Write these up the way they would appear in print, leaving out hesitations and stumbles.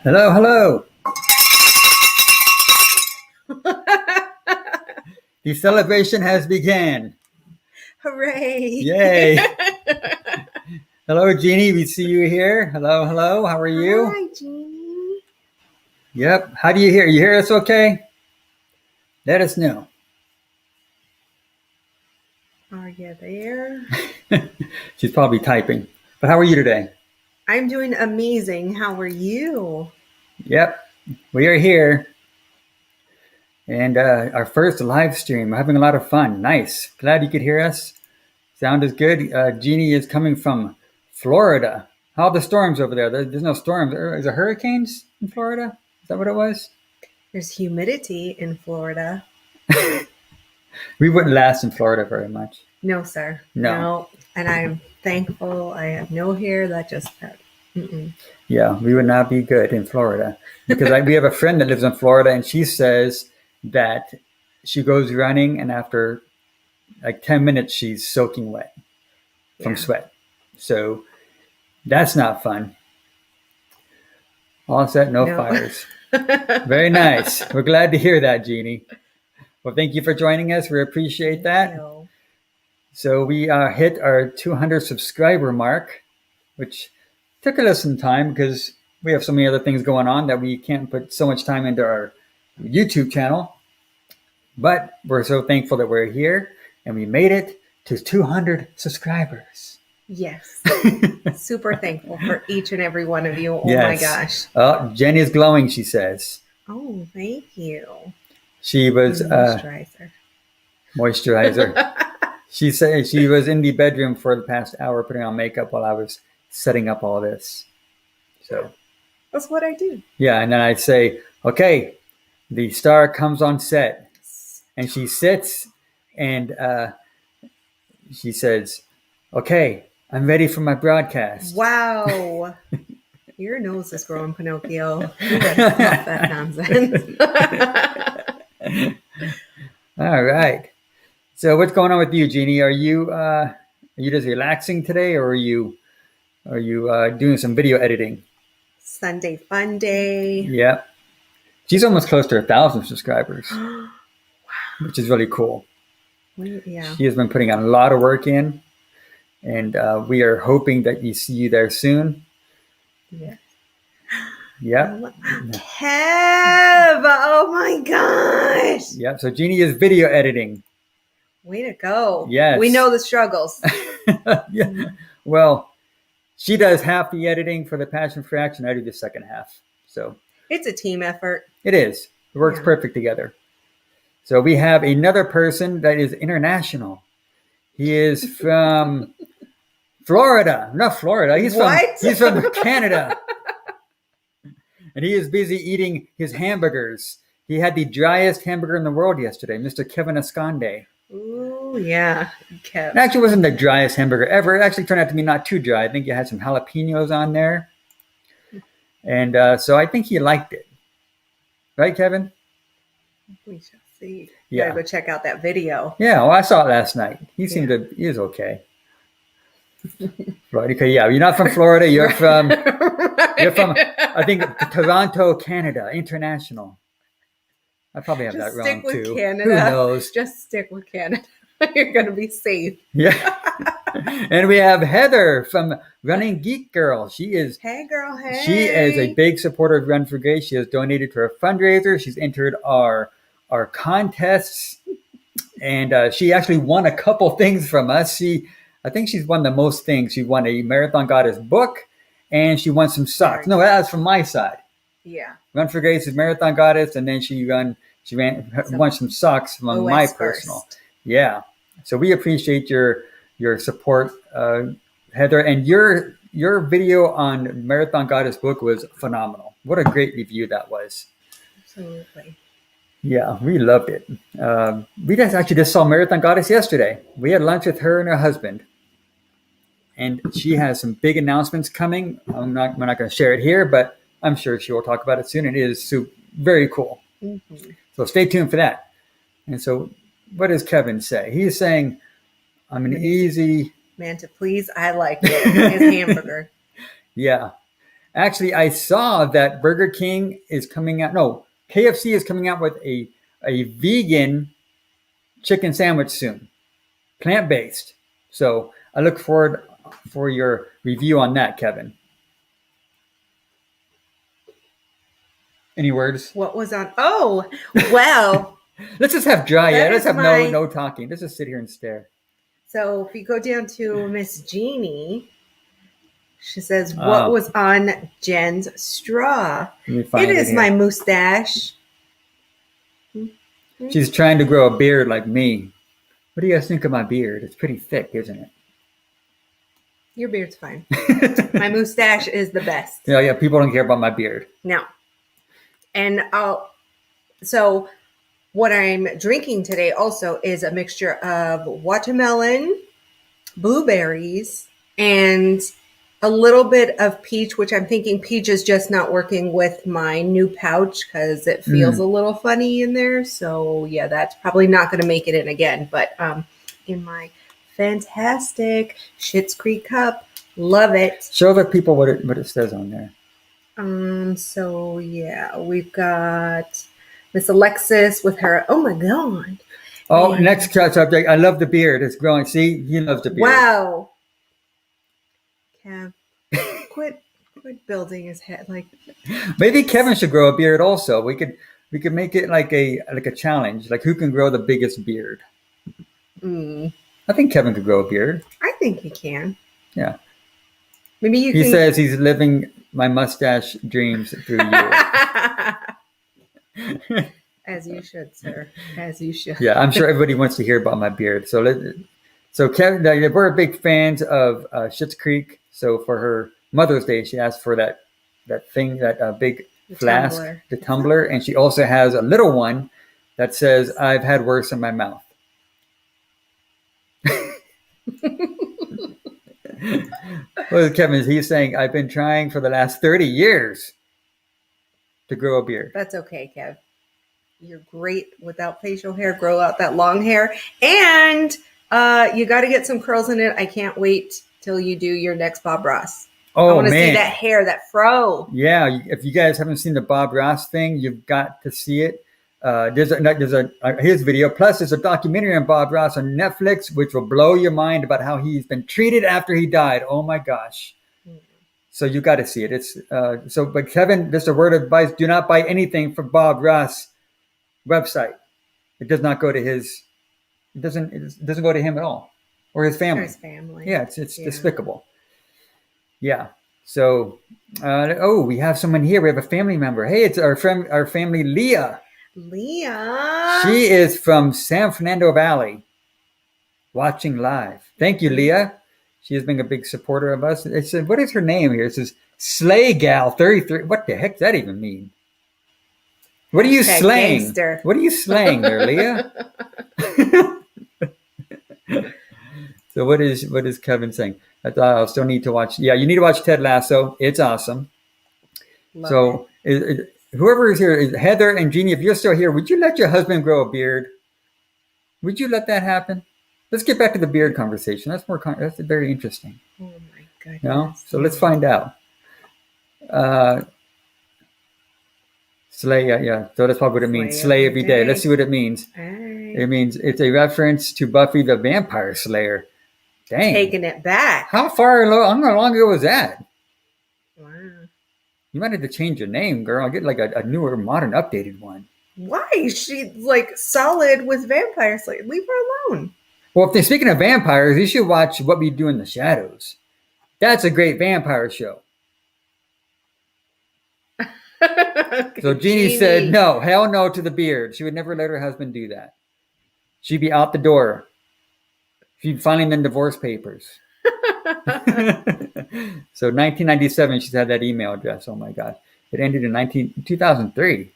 Hello, hello. The celebration has begun. Hooray. Yay. Hello, Jeannie. We see you here. Hello, hello. How are you? Hi, Jeannie. Yep. How do you hear? You hear us okay? Let us know. Are you there? She's probably typing. But how are you today? I'm doing amazing. How are you? Yep. We are here. And our first live stream. We're having a lot of fun. Nice. Glad you could hear us. Sound is good. Jeannie is coming from Florida. How are the storms over there? There's no storms. Is there hurricanes in Florida? Is that what it was? There's humidity in Florida. We wouldn't last in Florida very much. No, sir. No. And I'm thankful I have no hair. That just mm-mm. Yeah, we would not be good in Florida. Because we have a friend that lives in Florida, and she says that she goes running, and after like 10 minutes, she's soaking wet from sweat. So that's not fun. All set, no fires. Very nice. We're glad to hear that, Jeannie. Well, thank you for joining us. We appreciate that. So we hit our 200 subscriber mark, which took us some time because we have so many other things going on that we can't put so much time into our YouTube channel. But we're so thankful that we're here and we made it to 200 subscribers. Yes. Super thankful for each and every one of you. Oh Yes. my gosh. Oh, Jenny is glowing, she says. Oh, thank you. She was moisturizer. She said she was in the bedroom for the past hour putting on makeup while I was setting up all this. So that's what I do. Yeah, and then I'd say, okay, the star comes on set. And she sits and she says, okay, I'm ready for my broadcast. Wow. Your nose is growing, Pinocchio. You better stop that nonsense. All right. So what's going on with you, Jeannie? Are you just relaxing today, or are you doing some video editing? Sunday fun day. Yeah. She's almost close to 1,000 subscribers. Wow. Which is really cool. Yeah. She has been putting a lot of work in, and we are hoping that you see you there soon. Yeah. Yep. Kev! Oh my gosh! Yep. So Jeannie is video editing. Way to go. Yes. We know the struggles. Yeah. Well, she does half the editing for the Passion for Action. I do the second half. So it's a team effort. It is. It works perfect together. So we have another person that is international. He is from Florida. Not Florida. He's from Canada. And he is busy eating his hamburgers. He had the driest hamburger in the world yesterday, Mr. Kevin Esconde. Ooh, yeah. It actually wasn't the driest hamburger ever. It actually turned out to be not too dry. I think it had some jalapenos on there. And so I think he liked it. Right, Kevin? We shall see. Yeah. Gotta go check out that video. Yeah, well, I saw it last night. He was okay. Florida, yeah, you're not from Florida. You're from, I think, Toronto, Canada, international. I probably have that wrong too. Stick with Canada. Who knows? Just stick with Canada. You're gonna be safe. Yeah. And we have Heather from Running Geek Girl. Hey girl, hey. She is a big supporter of Run for Grace. She has donated to our fundraiser. She's entered our contests, and she actually won a couple things from us. I think she's won the most things. She won a Marathon Goddess book, and she won some socks. No, that was from my side. Yeah. Run for Grace is Marathon Goddess, and then she won some socks from my personal. Yeah. So we appreciate your support, Heather, and your video on Marathon Goddess book was phenomenal. What a great review that was. Absolutely. Yeah, we loved it. We just saw Marathon Goddess yesterday. We had lunch with her and her husband, and she has some big announcements coming. We're not going to share it here, but I'm sure she will talk about it soon. It is very cool. Mm-hmm. So stay tuned for that. And so what does Kevin say? He's saying, I'm an easy man to please. I like it. His hamburger. Yeah. Actually, I saw that Burger King is coming out. No, KFC is coming out with a vegan chicken sandwich soon, plant-based. So I look forward for your review on that, Kevin. Any words? What was on? Oh, well. Let's just have dry air. That Let's is have my- no talking. Let's just sit here and stare. So if you go down to Miss Jeannie, she says, what was on Jen's straw? Let me find It is here. my mustache. She's trying to grow a beard like me. What do you guys think of my beard? It's pretty thick, isn't it? Your beard's fine. My mustache is the best. Yeah, people don't care about my beard. No. And so what I'm drinking today also is a mixture of watermelon, blueberries, and a little bit of peach, which I'm thinking peach is just not working with my new pouch because it feels a little funny in there. So yeah, that's probably not going to make it in again. But in my fantastic Schitt's Creek cup, love it. Show the people what it says on there. So yeah, we've got Miss Alexis with her. Oh my God. Oh, And- next subject. I love the beard. It's growing. See, he loves the beard. Wow. Kev, quit building his head like. Maybe Kevin should grow a beard also. We could make it like a challenge, like who can grow the biggest beard. I think Kevin could grow a beard. I think he can. Yeah. Maybe you He can. says he's living my mustache dreams through you. As you should, sir. As you should. Yeah, I'm sure everybody wants to hear about my beard. So Kevin, we're big fans of Schitt's Creek. So for her Mother's Day, she asked for that thing, that big flask, tumbler. the tumbler, and she also has a little one that says, "I've had worse in my mouth." Well, Kevin, he's saying, "I've been trying for the last 30 years to grow a beard." That's okay, Kev. You're great without facial hair. Grow out that long hair. And you got to get some curls in it. I can't wait till you do your next Bob Ross. I Oh want to see man, that hair, that fro. yeah! If you guys haven't seen the Bob Ross thing, you've got to see it. There's his video. Plus, there's a documentary on Bob Ross on Netflix, which will blow your mind about how he's been treated after he died. Oh my gosh! So you got to see it. It's But Kevin, just a word of advice: do not buy anything from Bob Ross website. It does not go to his. It doesn't go to him at all, or his family. Or his family. Yeah, it's despicable. Yeah. So, we have someone here. We have a family member. Hey, it's our family, Leah. Leah. She is from San Fernando Valley, watching live. Thank you, Leah. She has been a big supporter of us. It said, what is her name here? It says Slay Gal 33. What the heck does that even mean? What are you Hashtag slaying? gangster. What are you slaying there, Leah? So what is Kevin saying? I thought I'll still need to watch. Yeah, you need to watch Ted Lasso. It's awesome. Love So whoever is here, Heather and Jeannie, if you're still here, would you let your husband grow a beard? Would you let that happen? Let's get back to the beard conversation. That's that's very interesting. Oh my goodness. No? So let's find out. Slay, yeah. So that's probably what it means. Slay every day. Let's see what it means. Hey. It means it's a reference to Buffy the Vampire Slayer. Dang. Taking it back. How long ago was that? Wow. You might have to change your name, girl. I'll get like a newer, modern, updated one. Why? She's like solid with vampires. Like, leave her alone. Well, if they're speaking of vampires, you should watch What We Do in the Shadows. That's a great vampire show. So Jeannie said, no, hell no to the beard. She would never let her husband do that. She'd be out the door. She'd filing them divorce papers. So 1997, she's had that email address. Oh my God. It ended in 2003.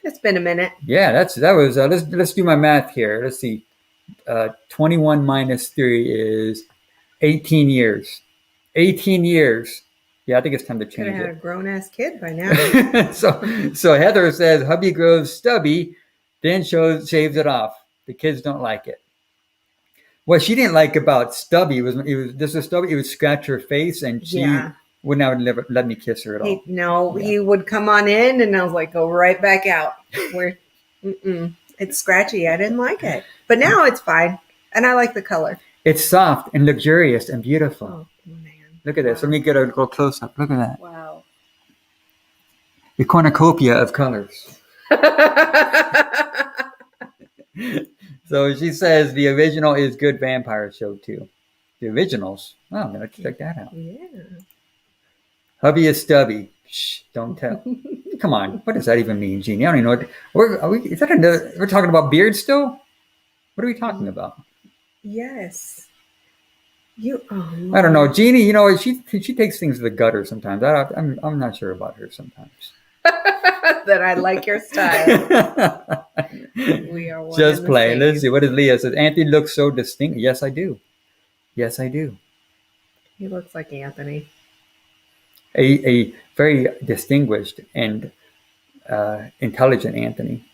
It's been a minute. Yeah, that was, let's do my math here. Let's see. 21 minus 3 is 18 years. 18 years. Yeah, I think it's time to Could change have had a it. grown-ass kid by now. So Heather says, hubby grows stubby, then shaves it off. The kids don't like it. What she didn't like about stubby was stubby. It would scratch her face, and she Wouldn't have never let me kiss her at all. No, Yeah. he would come on in, and I was like, go right back out. It's scratchy. I didn't like it, but now it's fine, and I like the color. It's soft and luxurious and beautiful. Oh man! Look at this. Let me get a little close up. Look at that. Wow. The cornucopia of colors. So she says the original is good vampire show too. The originals. Oh, I'm gonna check that out. Yeah. Hubby is stubby. Shh, don't tell. Come on, what does that even mean, Jeannie? I don't even know. Is that another? We're talking about beards still. What are we talking about? Yes. I don't know, Jeannie. You know, she takes things to the gutter sometimes. I'm not sure about her sometimes. That I like your style. We are one just play. same. Let's see. What does Leah says? Anthony looks so distinct. Yes, I do. Yes, I do. He looks like Anthony. A very distinguished and intelligent Anthony.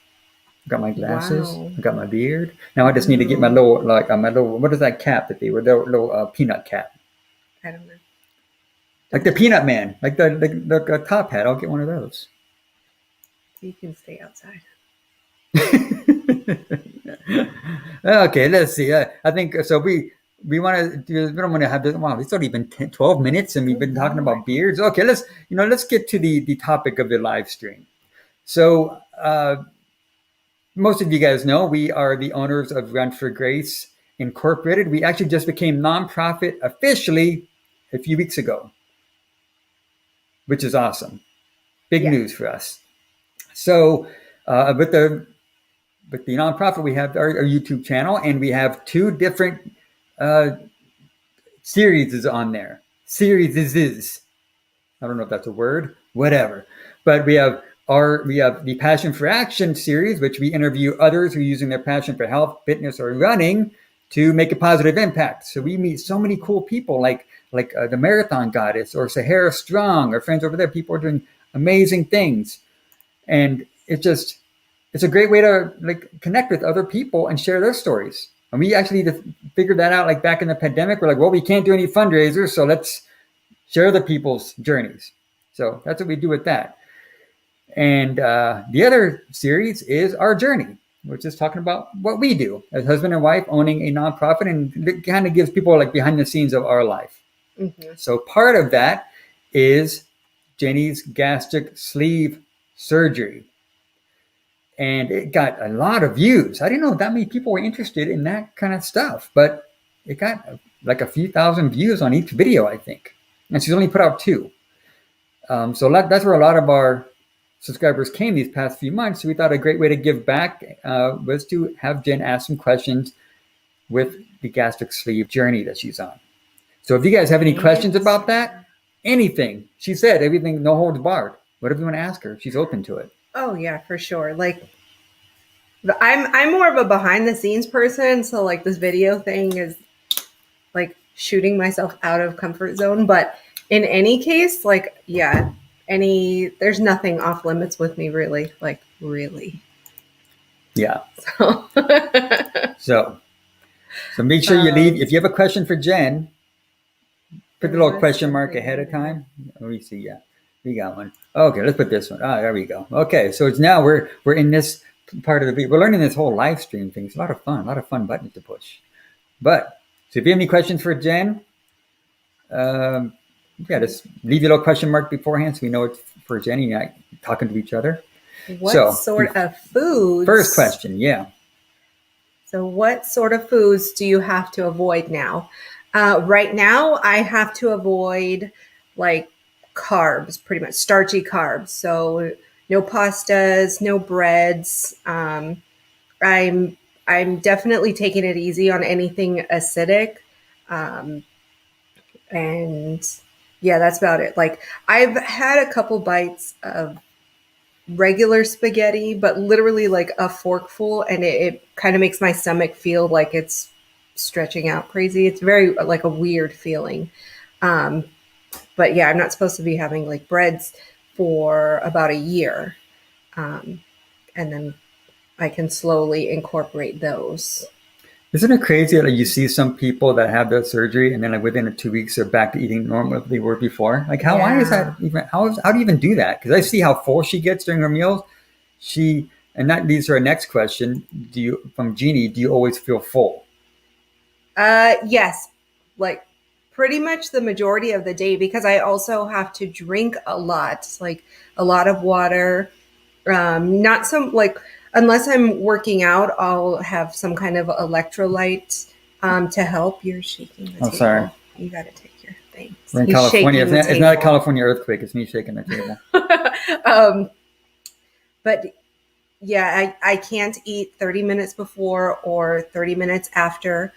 Got my glasses. Wow. Got my beard. Now I just need to get my little what is that cap that they were? The little peanut cap. I don't know. Like the Peanut Man, like the top hat. I'll get one of those. You can stay outside. Okay, let's see. I think so. We want to do. We don't want to have this. Wow, it's already been 12 minutes, and we've been talking about beards. Okay, let's get to the topic of the live stream. So most of you guys know we are the owners of Run for Grace Incorporated. We actually just became nonprofit officially a few weeks ago, which is awesome. Big news for us. So, with the nonprofit, we have our YouTube channel, and we have 2 different series on there. Series. I don't know if that's a word. Whatever. But we have the Passion for Action series, which we interview others who are using their passion for health, fitness, or running to make a positive impact. So we meet so many cool people like the Marathon Goddess or Sahara Strong, our friends over there. People are doing amazing things. And it's a great way to connect with other people and share their stories. And we actually figured that out back in the pandemic. We're like, well, we can't do any fundraisers, so let's share the people's journeys. So that's what we do with that. And the other series is Our Journey, which is talking about what we do as husband and wife owning a nonprofit, and it kind of gives people behind the scenes of our life. Mm-hmm. So part of that is Jenny's gastric sleeve surgery. And it got a lot of views. I didn't know that many people were interested in that kind of stuff, but it got a few thousand views on each video, I think. And she's only put out 2. So that's where a lot of our subscribers came these past few months. So we thought a great way to give back was to have Jen ask some questions with the gastric sleeve journey that she's on. So if you guys have any questions about that, anything, she said, everything, no holds barred. Whatever you want to ask her, she's open to it. Oh yeah, for sure. I'm more of a behind the scenes person, so this video thing is shooting myself out of comfort zone. But in any case, there's nothing off limits with me, really. Really. Yeah. So make sure you leave. If you have a question for Jen, put the little question mark ahead of time. Let me see. Yeah. We got one. Okay, let's put this one. There we go. Okay, so it's now we're in this part of the video. We're learning this whole live stream thing. It's a lot of fun buttons to push. But so if you have any questions for Jen, just leave your little question mark beforehand so we know it's for Jen and you're talking to each other. What sort of foods? First question, yeah. So what sort of foods do you have to avoid now? Right now, I have to avoid carbs, pretty much starchy carbs. So no pastas, no breads. I'm definitely taking it easy on anything acidic. And yeah, that's about it. I've had a couple bites of regular spaghetti, but literally a forkful, and it kind of makes my stomach feel like it's stretching out crazy. It's very a weird feeling. But yeah, I'm not supposed to be having breads for about a year. And then I can slowly incorporate those. Isn't it crazy that you see some people that have that surgery and then like within 2 weeks they're back to eating normal as they were before? Like why is that even? How do you even do that? Because I see how full she gets during her meals. And that leads to our next question. From Jeannie? Do you always feel full? Yes, like pretty much the majority of the day, because I also have to drink a lot, like a lot of water. Not some like unless I'm working out, I'll have some kind of electrolyte to help. You're shaking the table. Sorry. You got to take your things. We're in California. It's not a California earthquake. It's me shaking the table. But yeah, I can't eat 30 minutes before or 30 minutes after.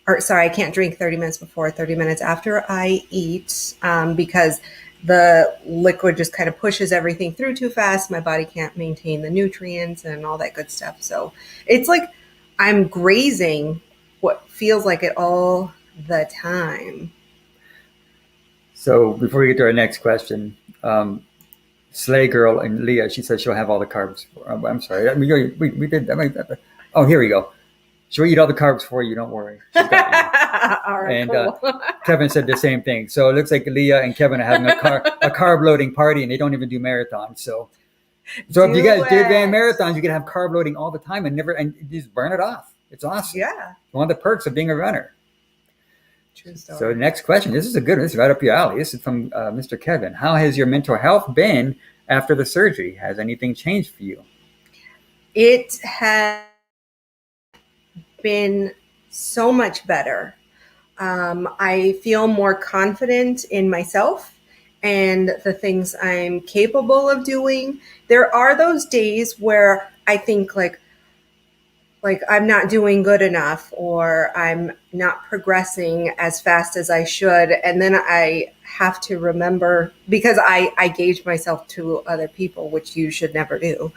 Or sorry, I can't drink 30 minutes before, 30 minutes after I eat, because the liquid just kind of pushes everything through too fast. My body can't maintain the nutrients and all that good stuff. So it's like I'm grazing what feels like it all the time. So before we get to our next question, Slay Girl and Leah, she says she'll have all the carbs. I'm sorry. We did that. Oh, here we go. She'll eat all the carbs for you. Don't worry. All right, and cool. Kevin said the same thing. So it looks like Leah and Kevin are having a carb loading party, and they don't even do marathons. So if you guys did marathons, you could have carb loading all the time and you just burn it off. It's awesome. Yeah. One of the perks of being a runner. True story. So next question. This is a good one. This is right up your alley. This is from Mr. Kevin. How has your mental health been after the surgery? Has anything changed for you? It has been so much better. I feel more confident in myself and the things I'm capable of doing. There are those days where I think like I'm not doing good enough, or I'm not progressing as fast as I should. And then I have to remember, because I gauge myself to other people, which you should never do.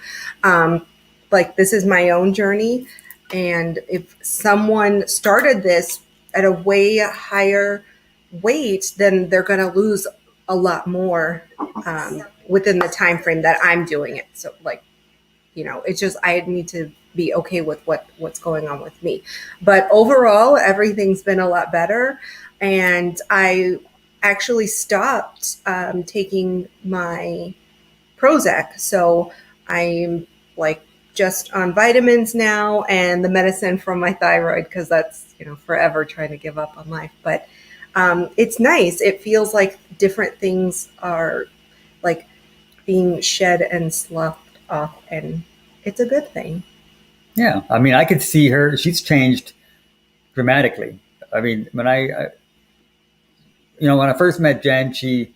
Like this is my own journey. And if someone started this at a way higher weight, then they're going to lose a lot more within the time frame that I'm doing it. So it's just I need to be okay with what's going on with me. But overall, everything's been a lot better. And I actually stopped taking my Prozac. So I'm just on vitamins now and the medicine from my thyroid, because that's forever trying to give up on life. But it's nice. It feels like different things are like being shed and sloughed off, and it's a good thing. Yeah, I mean, I could see her. She's changed dramatically. I mean, when I first met Jen, she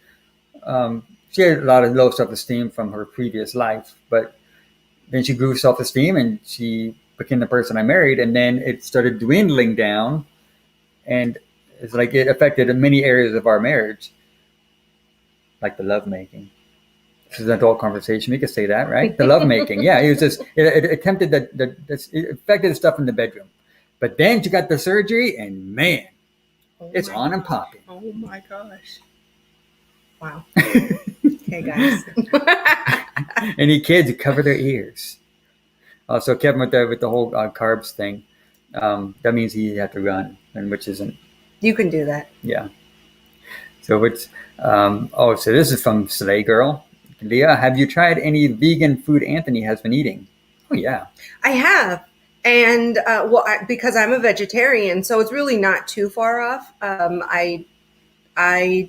had a lot of low self-esteem from her previous life, but then she grew self-esteem and she became the person I married, and then it started dwindling down, and it's like it affected many areas of our marriage, like the lovemaking. This is an adult conversation. We could say that, right? The lovemaking. Yeah, it was just it attempted it affected the stuff in the bedroom, but then she got the surgery, and man, it's on and popping. Oh my gosh! Wow. Okay, guys. Any kids, cover their ears. So Kevin with the whole carbs thing, that means he had to run, and which isn't. You can do that. Yeah. So it's so this is from Slay Girl. Leah, have you tried any vegan food Anthony has been eating? Oh yeah, I have, and because I'm a vegetarian, so it's really not too far off. I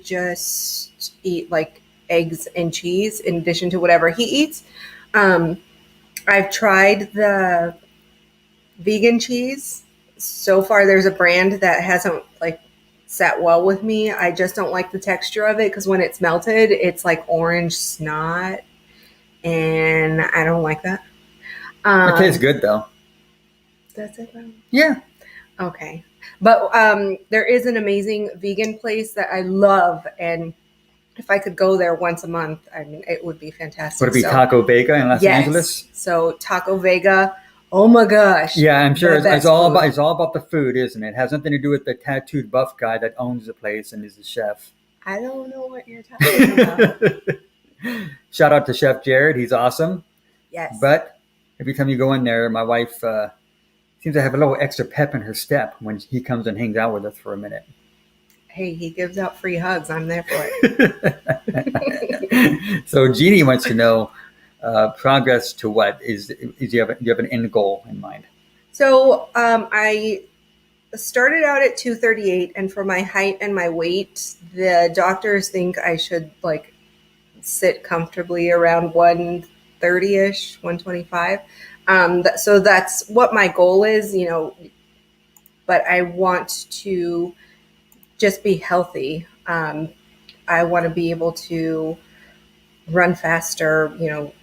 just eat like eggs and cheese in addition to whatever he eats. I've tried the vegan cheese. So far, there's a brand that hasn't sat well with me. I just don't like the texture of it, because when it's melted, it's like orange snot, and I don't like that. It tastes good though. Does it though? Yeah. Okay. But there is an amazing vegan place that I love, and if I could go there once a month, I mean, it would be fantastic. Would it be Taco Vega in Los Angeles? So Taco Vega. Oh my gosh. Yeah, I'm sure it's all about the food, isn't it? It has nothing to do with the tattooed buff guy that owns the place and is the chef. I don't know what you're talking about. Shout out to Chef Jared. He's awesome. Yes. But every time you go in there, my wife seems to have a little extra pep in her step when he comes and hangs out with us for a minute. Hey, he gives out free hugs. I'm there for it. So Jeannie wants to know progress to what is you have an end goal in mind? So I started out at 238, and for my height and my weight, the doctors think I should like sit comfortably around 130-ish, 125. So that's what my goal is, but I want to just be healthy. I want to be able to run faster,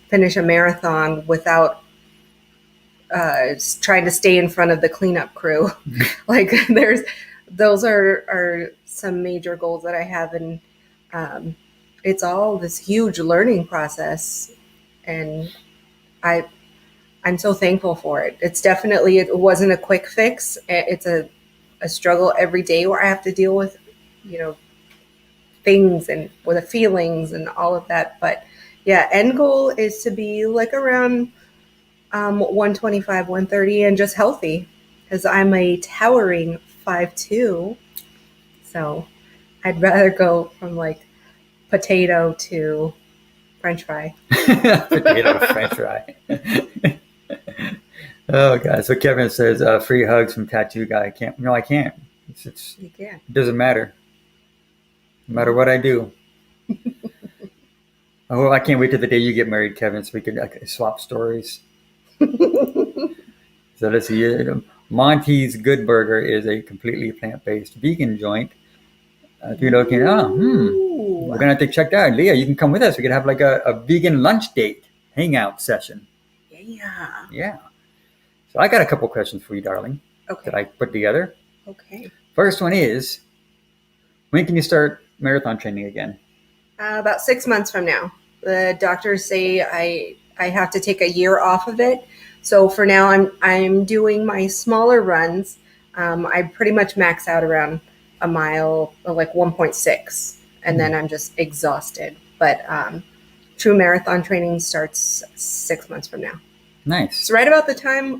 finish a marathon without trying to stay in front of the cleanup crew. Like those are some major goals that I have. And it's all this huge learning process. And I'm so thankful for it. It wasn't a quick fix. It's a struggle every day where I have to deal with, things and with the feelings and all of that. But yeah, end goal is to be like around 125, 130 and just healthy, because I'm a towering 5'2". So I'd rather go from like potato to French fry. Potato French fry. Oh god! So Kevin says free hugs from tattoo guy. I can't. No, I can't. You can. It doesn't matter. No matter what I do. Oh, I can't wait till the day you get married, Kevin, so we can swap stories. So let's see. Monty's Good Burger is a completely plant-based vegan joint. If you're looking, we're gonna have to check that out. Leah, you can come with us. We could have like a vegan lunch date hangout session. Yeah. Yeah. So I got a couple questions for you, darling. Okay. That I put together. Okay. First one is, when can you start marathon training again? About 6 months from now. The doctors say I have to take a year off of it. So for now, I'm doing my smaller runs. I pretty much max out around a mile, like 1.6, and then I'm just exhausted. But true marathon training starts 6 months from now. Nice. It's right about the time,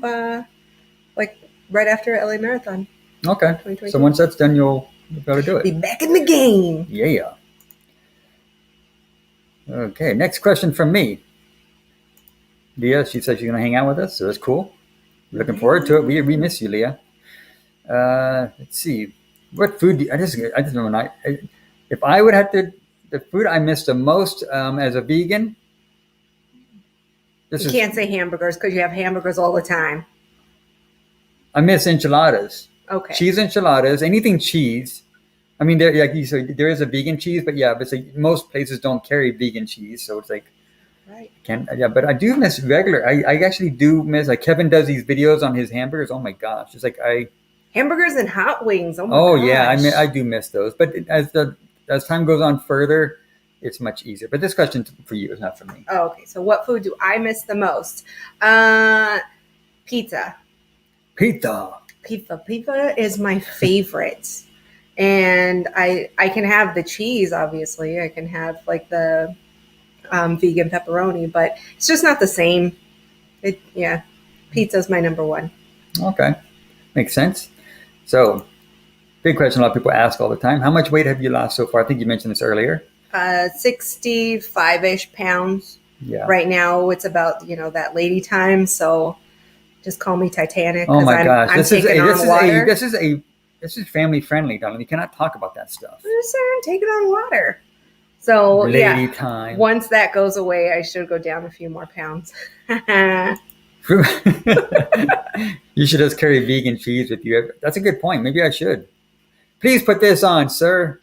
like right after LA Marathon. Okay. So once that's done, you'll be able to do it. Be back in the game. Yeah. Okay. Next question from me. Leah, she said she's going to hang out with us, so that's cool. Looking forward to it. We miss you, Leah. Let's see. What food do you, I just remember if I would have to, the food I miss the most as a vegan. You can't say hamburgers because you have hamburgers all the time. I miss enchiladas. Okay. Cheese enchiladas, anything cheese. I mean, there, like you said, there is a vegan cheese, but yeah, but it's like most places don't carry vegan cheese, so it's like, right. But I do miss regular. I actually do miss, like Kevin does these videos on his hamburgers. Oh my gosh, it's like hamburgers and hot wings. Oh my gosh. Yeah, I do miss those. But as time goes on further, it's much easier. But this question for you is not for me. Oh, okay. So what food do I miss the most? Pizza. Pizza is my favorite. And I can have the cheese, obviously. I can have like the vegan pepperoni, but it's just not the same. Pizza's my number one. Okay. Makes sense. So, big question a lot of people ask all the time. How much weight have you lost so far? I think you mentioned this earlier. 65-ish pounds. Yeah. Right now it's about, that lady time. So just call me Titanic. Oh my gosh. This is family friendly, darling. You cannot talk about that stuff. I'm taking on water. So lady time. Once that goes away, I should go down a few more pounds. You should just carry vegan cheese with you. That's a good point. Maybe I should. Please put this on, sir.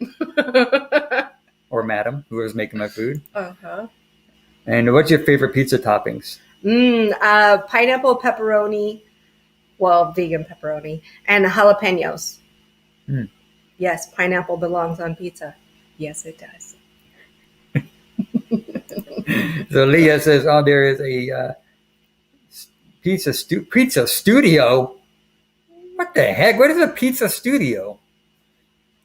Or madam, whoever's making my food. Uh-huh. And what's your favorite pizza toppings? Pineapple pepperoni. Well, vegan pepperoni. And jalapenos. Mm. Yes, pineapple belongs on pizza. Yes, it does. So Leah says, there is a pizza studio. What the heck? What is a pizza studio?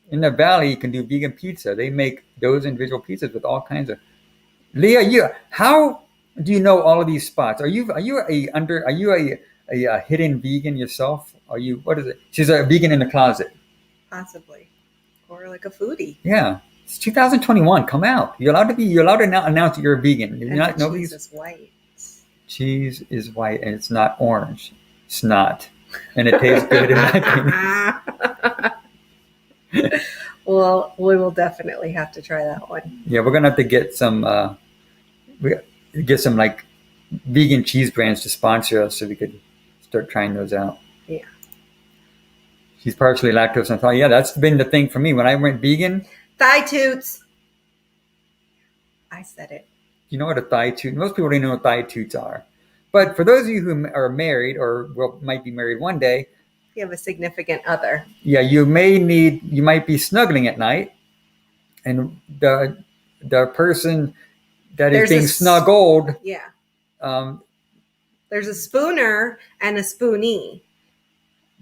In the valley, you can do vegan pizza. They make those individual pizzas with all kinds of. Leah, how do you know all of these spots? Are you a hidden vegan yourself? Are you? What is it? She's a vegan in the closet. Possibly. Or like a foodie. Yeah. It's 2021. Come out. You're allowed to be. You're allowed to announce that you're a vegan. You're And not. the Nobody's. cheese is white. Cheese is white and it's not orange. It's not, and it tastes good in my opinion. Well, we will definitely have to try that one. Yeah, we're gonna have to get some. Get some like vegan cheese brands to sponsor us so we could start trying those out. Yeah. She's partially lactose intolerant. Yeah, that's been the thing for me when I went vegan. Thigh toots. I said it. You know what a thigh toot? Most people don't know what thigh toots are. But for those of you who are married or might be married one day, You have a significant other. yeah, you might be snuggling at night, and the person that is being snuggled, Yeah. um, There's a spooner and a spoonee.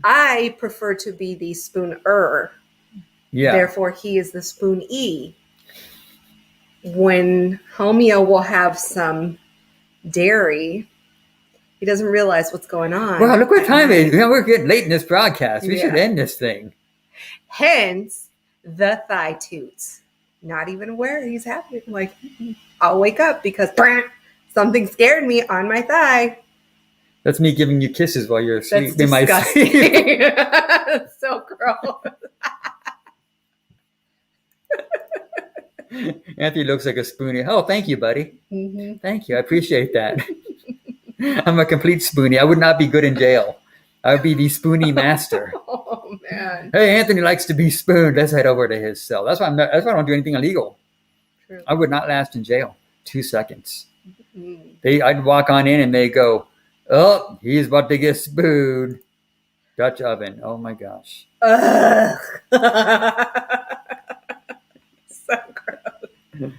I prefer to be the spooner. yeah, Therefore, he is the spoonee. When Homeo will have some dairy, he doesn't realize what's going on. Wow, look what time it is. We're getting late in this broadcast. We should end this thing. Hence, the thigh toots. Not even aware he's having it. Like, I'll wake up because something scared me on my thigh. That's me giving you kisses while you're asleep. That's disgusting. So gross. Anthony looks like a spoonie. Oh, thank you, buddy. Mm-hmm. Thank you. I appreciate that. I'm a complete spoonie. I would not be good in jail. I would be the spoonie master. Oh man. Hey, Anthony likes to be spooned. Let's head over to his cell. That's why I don't do anything illegal. True. I would not last in jail 2 seconds. Mm. I'd walk on in and they go, "Oh, he's about to get spooned." Dutch oven. Oh my gosh. Ugh. So gross.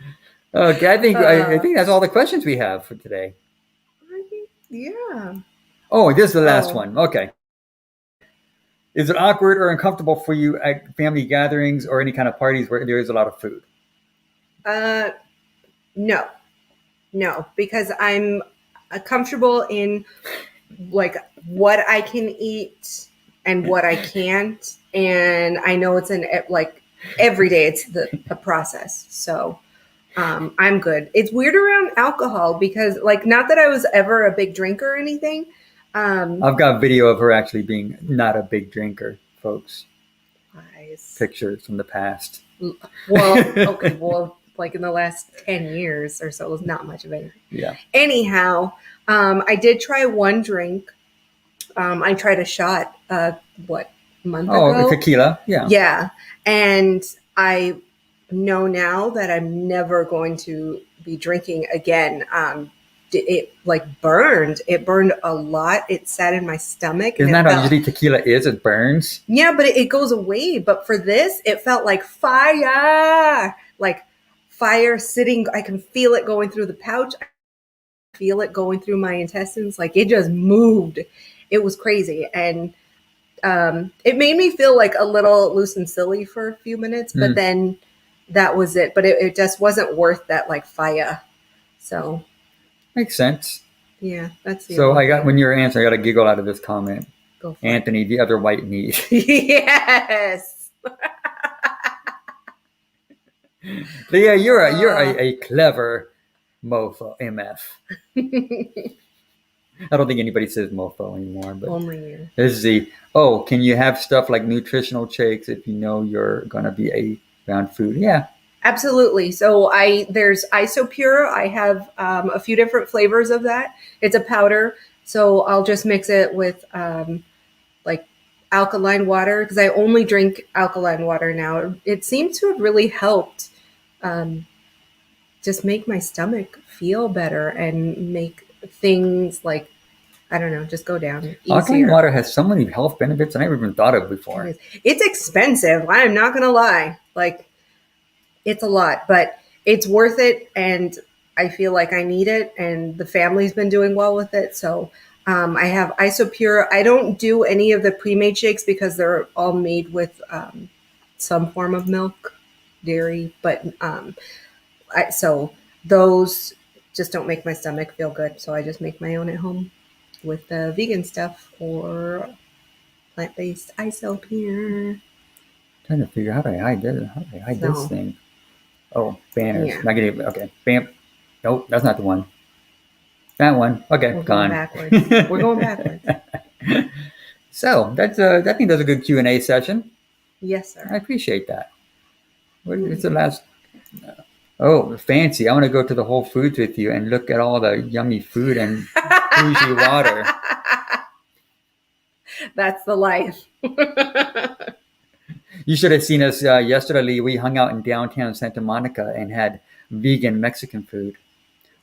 Okay, I think that's all the questions we have for today. Yeah. Oh, this is the last Oh. one. Okay. Is it awkward or uncomfortable for you at family gatherings or any kind of parties where there is a lot of food? No, because I'm comfortable in like what I can eat and what I can't, and I know it's like every day it's a process. So I'm good. It's weird around alcohol because like not that I was ever a big drinker or anything. I've got video of her actually being not a big drinker, folks. Lies. Pictures from the past. Well, okay, well, like in the last 10 years or so, it was not much of anything. Yeah. Anyhow, I did try one drink. I tried a shot, a month ago? Oh, tequila. Yeah. Yeah. And I know now that I'm never going to be drinking again. It burned. It burned a lot. It sat in my stomach. Isn't that how usually tequila is? It burns. Yeah, but it goes away. But for this, it felt like fire. Like fire sitting. I can feel it going through the pouch. I feel it going through my intestines. Like it just moved. It was crazy. And it made me feel like a little loose and silly for a few minutes. But then that was it. But it just wasn't worth that like fire. So. Makes sense. Yeah, that's the. So when you were answering, I got a giggle out of this comment. Go for Anthony, it. the other white meat. Yes. So yeah, you're a clever mofo, MF. I don't think anybody says mofo anymore, but Only you. this is can you have stuff like nutritional shakes if you know you're gonna be around food? Yeah. Absolutely. So there's Isopure. I have a few different flavors of that. It's a powder. So I'll just mix it with like alkaline water because I only drink alkaline water now. It seems to have really helped just make my stomach feel better and make things like, I don't know, just go down easier. Alkaline water has so many health benefits I never even thought of before. It's expensive. I'm not going to lie. Like, it's a lot, but it's worth it. And I feel like I need it. And the family's been doing well with it. So I have Isopure. I don't do any of the pre-made shakes because they're all made with some form of milk, dairy. But so those just don't make my stomach feel good. So I just make my own at home. with the vegan stuff or plant-based ice opener. Trying to figure out how do I hide this. How do I hide this So, thing? Oh, banners. Yeah. Not getting okay. Bam. Nope, that's not the one. That one. Okay, We're gone. going backwards. We're going backwards. So that's I think that's a good Q&A session. Yes, I sir. appreciate that. What's the last? Oh, fancy! I want to go to the Whole Foods with you and look at all the yummy food and bougie water. That's the life. You should have seen us yesterday. We hung out in downtown Santa Monica and had vegan Mexican food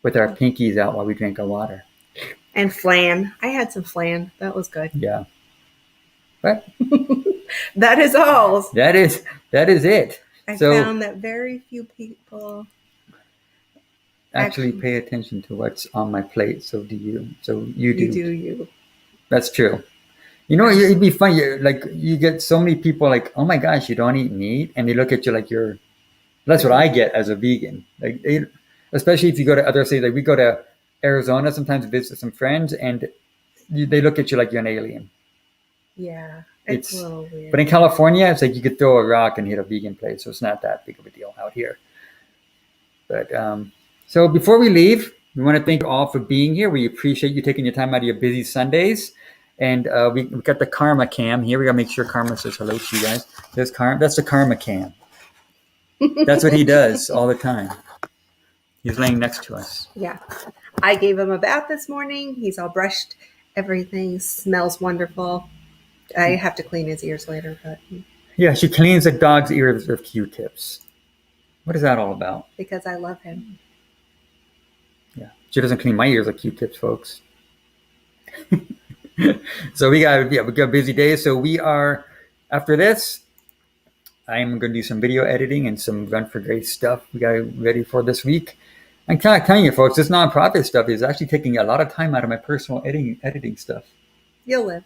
with our pinkies out while we drank our water. And flan. I had some flan. That was good. Yeah. But That is all. that is it. I So found that very few people actually pay attention to what's on my plate. So do you. So you do. you. That's true. You know, it'd be fun. Like you get so many people like, oh my gosh, you don't eat meat, and they look at you like you're. That's what I get as a vegan. Like, especially if you go to other cities, like we go to Arizona sometimes to visit some friends, and they look at you like you're an alien. Yeah, it's a little weird. But in California, it's like you could throw a rock and hit a vegan place, so it's not that big of a deal out here. But so before we leave, we want to thank you all for being here. We appreciate you taking your time out of your busy Sundays. And we got the Karma Cam here. We got to make sure Karma says hello to you guys. There's Karma. That's the Karma Cam. That's what he does all the time. He's laying next to us. Yeah. I gave him a bath this morning. He's all brushed. Everything smells wonderful. I have to clean his ears later, but Yeah, she cleans the dog's ears with Q-tips. What is that all about? because I love him. Yeah, she doesn't clean my ears with Q-tips, folks. So we got a busy day. So we are, after this, I'm going to do some video editing and some Run for Grace stuff we got ready for this week. I'm kind of telling you, folks, this nonprofit stuff is actually taking a lot of time out of my personal editing stuff. You'll live.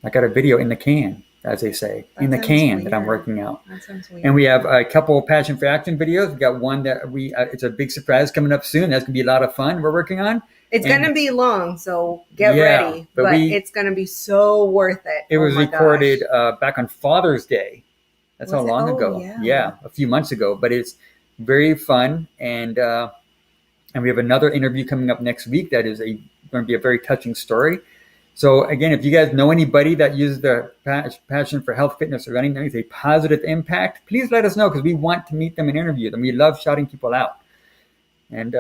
I got a video in the can, as they say, in the can that I'm working out. That sounds weird. And we have a couple of Passion for Action videos. We got one that it's a big surprise coming up soon. That's going to be a lot of fun we're working on. It's going to be long, so get ready. But it's going to be so worth it. It was recorded back on Father's Day. That's how long ago. Yeah, a few months ago. But it's very fun. And we have another interview coming up next week that is going to be a very touching story. So again, if you guys know anybody that uses their passion for health, fitness, or running, that makes a positive impact, please let us know because we want to meet them and interview them. We love shouting people out. And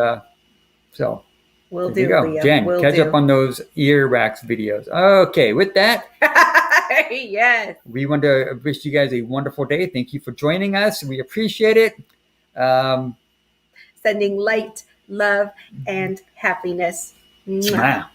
so we'll there you go. Leah. Jen, catch up on those earwax videos. Okay, with that, yes, we want to wish you guys a wonderful day. Thank you for joining us. We appreciate it. Sending light, love, and happiness. Mwah.